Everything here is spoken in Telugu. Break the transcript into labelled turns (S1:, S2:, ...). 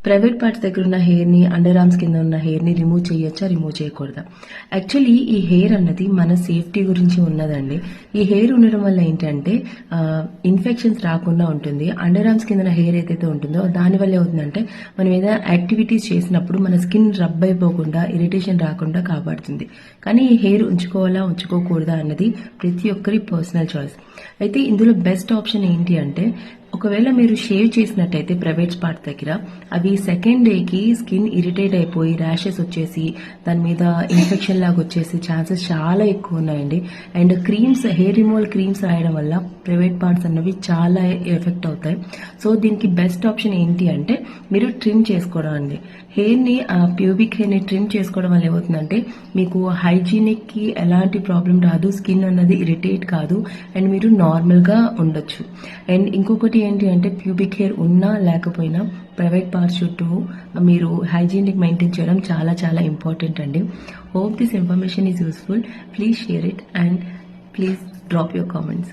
S1: ప్రైవేట్ పార్ట్స్ దగ్గర ఉన్న హెయిర్ని, అండర్ ఆర్మ్స్ కింద ఉన్న హెయిర్ని రిమూవ్ చేయొచ్చా, రిమూవ్ చేయకూడదా? యాక్చువల్లీ ఈ హెయిర్ అన్నది మన సేఫ్టీ గురించి ఉన్నదండి. ఈ హెయిర్ ఉండడం వల్ల ఏంటంటే ఇన్ఫెక్షన్స్ రాకుండా ఉంటుంది. అండర్ ఆర్మ్స్ కింద హెయిర్ ఏదైతే ఉంటుందో దానివల్ల ఏమవుతుందంటే మనం ఏదైనా యాక్టివిటీస్ చేసినప్పుడు మన స్కిన్ రబ్ అయిపోకుండా, ఇరిటేషన్ రాకుండా కాపాడుతుంది. కానీ ఈ హెయిర్ ఉంచుకోవాలా, ఉంచుకోకూడదా అన్నది ప్రతి ఒక్కరి పర్సనల్ చాయిస్. అయితే ఇందులో బెస్ట్ ఆప్షన్ ఏంటి అంటే, ఒకవేళ మీరు షేవ్ చేసినట్టయితే ప్రైవేట్ పార్ట్ దగ్గర అవి సెకండ్ డేకి స్కిన్ ఇరిటేట్ అయిపోయి ర్యాషెస్ వచ్చేసి దాని మీద ఇన్ఫెక్షన్ లాగా వచ్చేసి ఛాన్సెస్ చాలా ఎక్కువ ఉన్నాయండి. And creams, hair removal creams రాయడం వల్ల ప్రైవేట్ పార్ట్స్ అన్నవి చాలా ఎఫెక్ట్ అవుతాయి. సో దీనికి బెస్ట్ ఆప్షన్ ఏంటి అంటే మీరు ట్రిమ్ చేసుకోవడం అండి. హెయిర్ని, ప్యూబిక్ హెయిర్ని ట్రిమ్ చేసుకోవడం వల్ల ఏమవుతుందంటే మీకు హైజీనిక్కి ఎలాంటి ప్రాబ్లం రాదు, స్కిన్ అన్నది ఇరిటేట్ కాదు, అండ్ మీరు నార్మల్గా ఉండొచ్చు. అండ్ ఇంకొకటి ఏంటి అంటే ప్యూబిక్ హెయిర్ ఉన్నా లేకపోయినా ప్రైవేట్ పార్ట్స్ చుట్టూ మీరు హైజీనిక్ మెయింటైన్ చేయడం చాలా చాలా ఇంపార్టెంట్ అండి. Hope this information is useful. Please share it and please drop your comments.